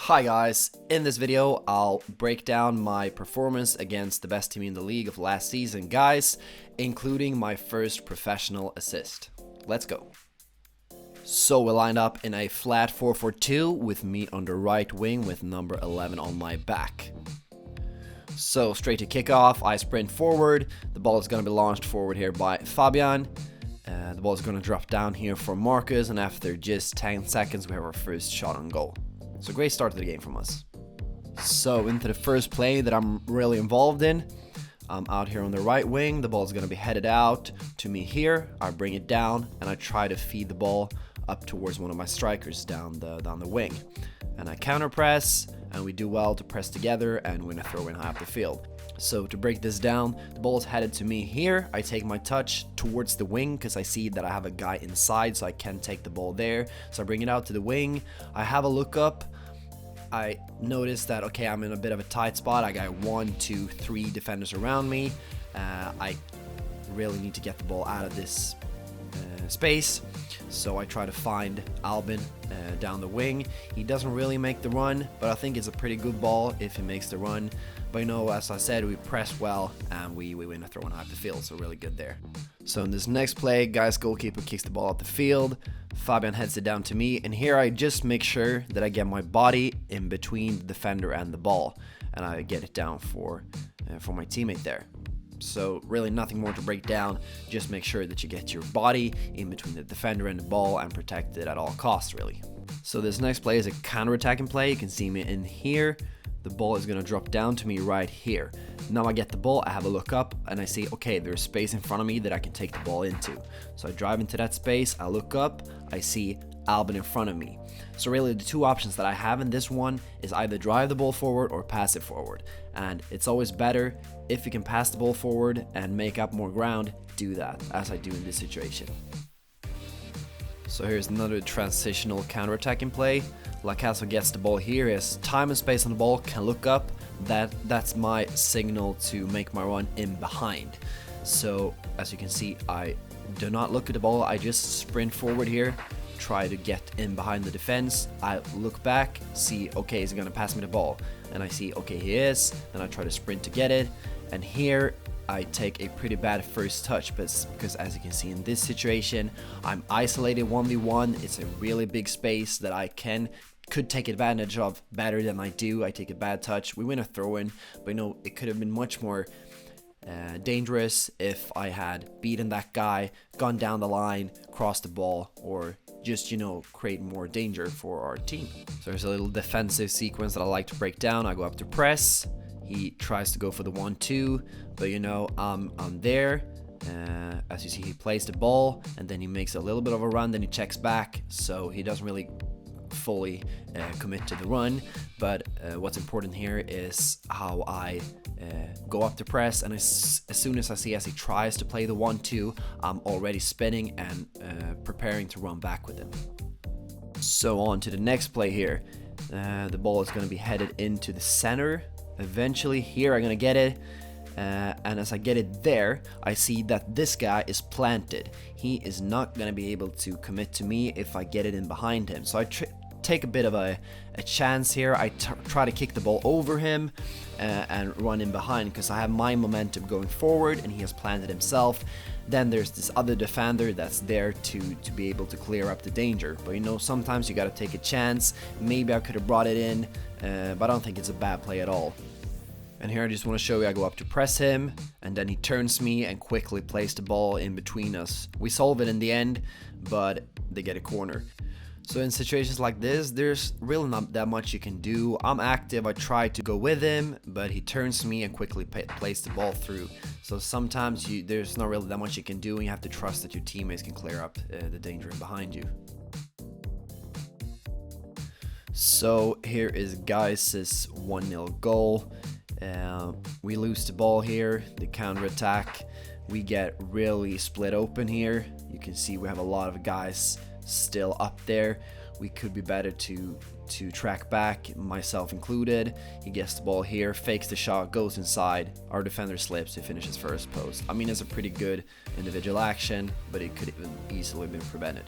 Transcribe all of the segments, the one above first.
Hi guys, in this video I'll break down my performance against the best team in the league of last season, GAIS, including my first professional assist. Let's go. So we lined up in a flat 4-4-2 with me on the right wing with number 11 on my back. So straight to kickoff, I sprint forward, the ball is going to be launched forward here by Fabian. The ball is going to drop down here for Marcus, and after just 10 seconds we have our first shot on goal. So great start to the game from us. So into the first play that I'm really involved in. I'm out here on the right wing, the ball is going to be headed out to me here. I bring it down and I try to feed the ball up towards one of my strikers down the wing. And I counter press, and we do well to press together and win a throw in high up the field. So to break this down, the ball is headed to me here. I take my touch towards the wing because I see that I have a guy inside, so I can take the ball there. So I bring it out to the wing. I have a look up. I notice that, okay, I'm in a bit of a tight spot. I got 1, 2, 3 defenders around me. I really need to get the ball out of this space. So I try to find Albin down the wing. He doesn't really make the run, but I think it's a pretty good ball if he makes the run. But you know, as I said, we press well and we win a throw in half the field, so really good there. So in this next play, GAIS goalkeeper kicks the ball out the field. Fabian heads it down to me, and here I just make sure that I get my body in between the defender and the ball, and I get it down for my teammate there. So really nothing more to break down, just make sure that you get your body in between the defender and the ball and protect it at all costs, really. So this next play is a counter-attacking play. You can see me in here. The ball is going to drop down to me right here. Now I get the ball, I have a look up, and I see, okay, there's space in front of me that I can take the ball into. So I drive into that space, I look up, I see Albin in front of me. So really the two options that I have in this one is either drive the ball forward or pass it forward. And it's always better if you can pass the ball forward and make up more ground, do that, as I do in this situation. So here's another transitional counter-attacking play. Lacasso gets the ball here, he has time and space on the ball, can look up. That's my signal to make my run in behind. So as you can see, I do not look at the ball, I just sprint forward here, try to get in behind the defense. I look back, see, okay, he's gonna pass me the ball, and I see, okay, he is, and I try to sprint to get it, and here I take a pretty bad first touch, because as you can see in this situation, I'm isolated 1v1. It's a really big space that I could take advantage of better than I do. I take a bad touch, we win a throw-in, but you know, it could have been much more dangerous if I had beaten that guy, gone down the line, crossed the ball, or just, you know, create more danger for our team. So there's a little defensive sequence that I like to break down. I go up to press, he tries to go for the 1-2, but you know, I'm there. As you see, he plays the ball and then he makes a little bit of a run, then he checks back, so he doesn't really fully commit to the run. But what's important here is how I go up to press, and as soon as I see as he tries to play the 1-2, I'm already spinning and preparing to run back with him. So on to the next play here. The ball is going to be headed into the center. Eventually here I'm going to get it. And as I get it there, I see that this guy is planted. He is not going to be able to commit to me if I get it in behind him. So I take a bit of a chance here. I try to kick the ball over him and run in behind because I have my momentum going forward and he has planted himself. Then there's this other defender that's there to be able to clear up the danger. But you know, sometimes you got to take a chance. Maybe I could have brought it in, but I don't think it's a bad play at all. And here I just want to show you, I go up to press him, and then he turns me and quickly plays the ball in between us. We solve it in the end, but they get a corner. So in situations like this, there's really not that much you can do. I'm active, I try to go with him, but he turns me and quickly plays the ball through. So sometimes there's not really that much you can do, and you have to trust that your teammates can clear up the danger behind you. So here is GAIS' 1-0 goal. We lose the ball here, the counter-attack. We get really split open here. You can see we have a lot of guys still up there. We could be better to track back, myself included. He gets the ball here, fakes the shot, goes inside. Our defender slips, he finishes first post. I mean, it's a pretty good individual action, but it could even easily been prevented.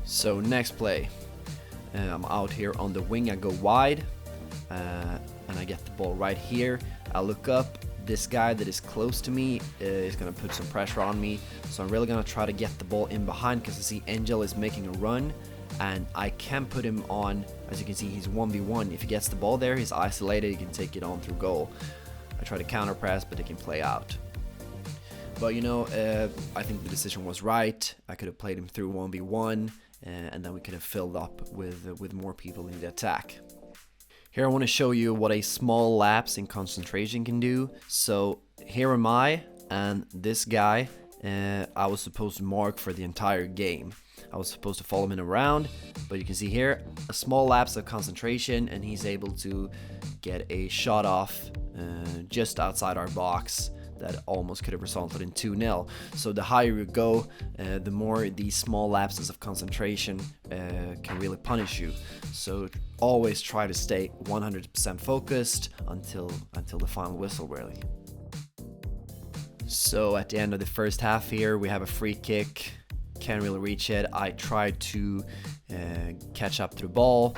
So next play. I'm out here on the wing, I go wide, and I get the ball right here. I look up, this guy that is close to me is gonna put some pressure on me, so I'm really gonna try to get the ball in behind, because I see Angel is making a run, and I can put him on. As you can see, he's 1v1. If he gets the ball there, he's isolated, he can take it on through goal. I try to counter press, but it can play out. But you know, I think the decision was right. I could have played him through 1v1, and then we could have filled up with more people in the attack. Here I want to show you what a small lapse in concentration can do. So here am I, and this guy, I was supposed to mark for the entire game. I was supposed to follow him around, but you can see here, a small lapse of concentration, and he's able to get a shot off just outside our box that almost could have resulted in 2-0. So the higher you go, the more these small lapses of concentration can really punish you. So always try to stay 100% focused until the final whistle, really. So at the end of the first half here, we have a free kick. Can't really reach it. I tried to catch up to the ball.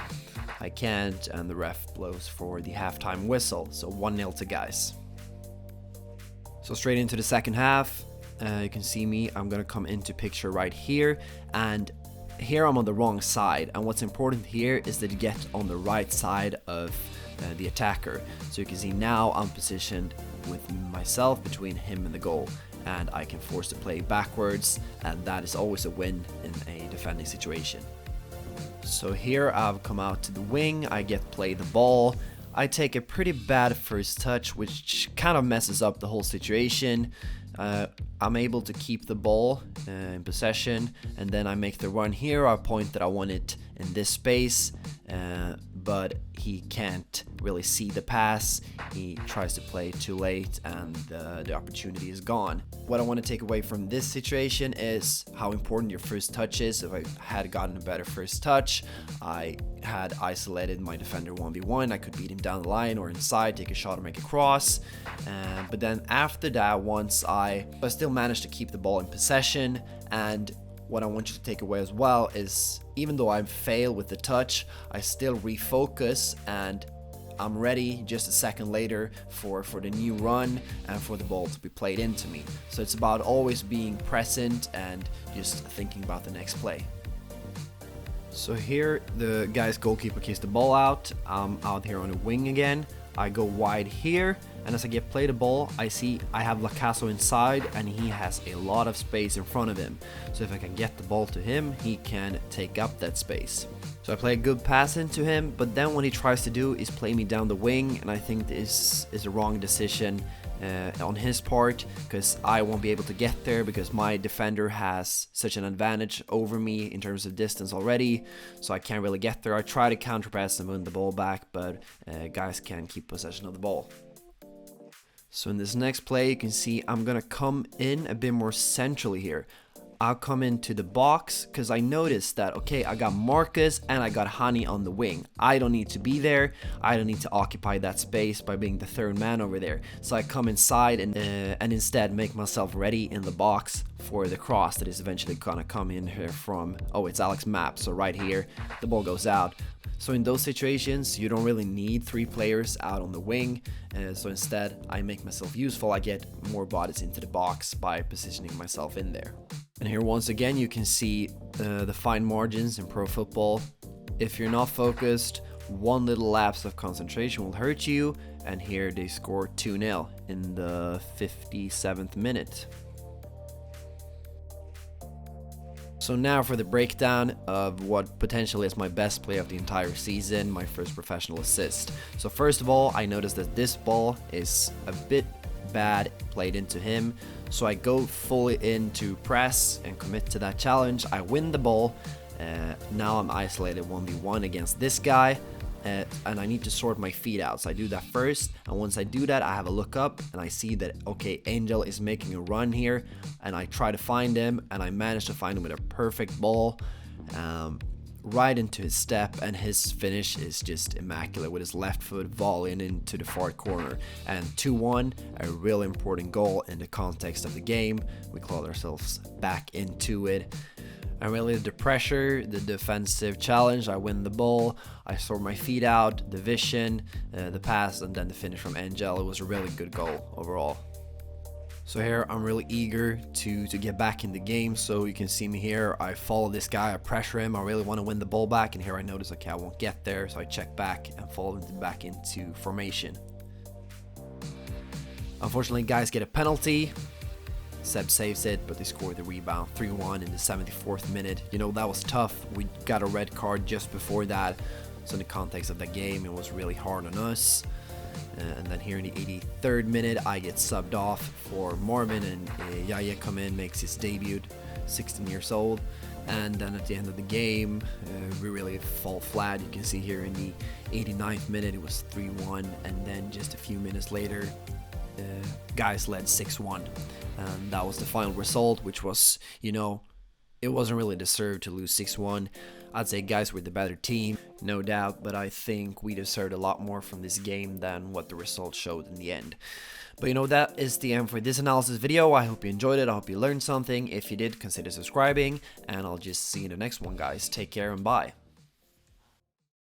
I can't, and the ref blows for the halftime whistle. So 1-0 to GAIS. So straight into the second half, you can see me, I'm gonna come into picture right here, and here I'm on the wrong side, and what's important here is that you get on the right side of the attacker. So you can see now I'm positioned with myself between him and the goal, and I can force the play backwards, and that is always a win in a defending situation. So here I've come out to the wing, I get play the ball. I take a pretty bad first touch, which kind of messes up the whole situation. I'm able to keep the ball in possession, and then I make the run here. I point that I want it in this space, but he can't really see the pass. He tries to play too late, and the opportunity is gone. What I want to take away from this situation is how important your first touch is. If I had gotten a better first touch, I had isolated my defender 1v1, I could beat him down the line or inside, take a shot or make a cross. But then after that, once I still managed to keep the ball in possession. And what I want you to take away as well is, even though I fail with the touch, I still refocus, and I'm ready just a second later for the new run and for the ball to be played into me. So it's about always being present and just thinking about the next play. So here the GAIS goalkeeper kicks the ball out. I'm out here on the wing again. I go wide here, and as I get play the ball, I see I have Lacasso inside, and he has a lot of space in front of him. So if I can get the ball to him, he can take up that space. So I play a good pass into him, but then what he tries to do is play me down the wing, and I think this is a wrong decision on his part, because I won't be able to get there because my defender has such an advantage over me in terms of distance already, so I can't really get there. I try to counter press and win the ball back, but GAIS can keep possession of the ball. So in this next play, you can see I'm gonna come in a bit more centrally here. I'll come into the box because I noticed that, okay, I got Marcus and I got Hani on the wing. I don't need to be there. I don't need to occupy that space by being the third man over there. So I come inside and instead make myself ready in the box for the cross that is eventually gonna come in here from, oh, it's Alex Map. So right here, the ball goes out. So in those situations, you don't really need 3 players out on the wing. So instead, I make myself useful. I get more bodies into the box by positioning myself in there. And here once again, you can see the fine margins in pro football. If you're not focused, one little lapse of concentration will hurt you. And here they score 2-0 in the 57th minute. So now for the breakdown of what potentially is my best play of the entire season, my first professional assist. So first of all, I noticed that this ball is a bit bad played into him. So I go fully into press and commit to that challenge. I win the ball. Now I'm isolated 1v1 against this guy. And I need to sort my feet out, so I do that first, and once I do that, I have a look up and I see that, okay, Angel is making a run here, and I try to find him, and I manage to find him with a perfect ball right into his step, and his finish is just immaculate with his left foot volleying into the far corner. And 2-1, a real important goal in the context of the game. We clawed ourselves back into it. I really did the pressure, the defensive challenge. I win the ball, I sort my feet out, the vision, the pass, and then the finish from Angel. It was a really good goal overall. So here I'm really eager to get back in the game. So you can see me here, I follow this guy, I pressure him, I really want to win the ball back, and here I notice, okay, I won't get there, so I check back and follow him back into formation. Unfortunately, guys get a penalty. Seb saves it, but they scored the rebound 3-1 in the 74th minute. You know, that was tough. We got a red card just before that, so in the context of the game, it was really hard on us. And then here in the 83rd minute, I get subbed off for Marvin, and Yaya come in, makes his debut, 16 years old. And then at the end of the game, we really fall flat. You can see here in the 89th minute, it was 3-1, and then just a few minutes later, GAIS led 6-1. And that was the final result, which was, you know, it wasn't really deserved to lose 6-1. I'd say GAIS were the better team, no doubt, but I think we deserved a lot more from this game than what the result showed in the end. But you know, that is the end for this analysis video. I hope you enjoyed it. I hope you learned something. If you did, consider subscribing, and I'll just see you in the next one, guys. Take care and bye.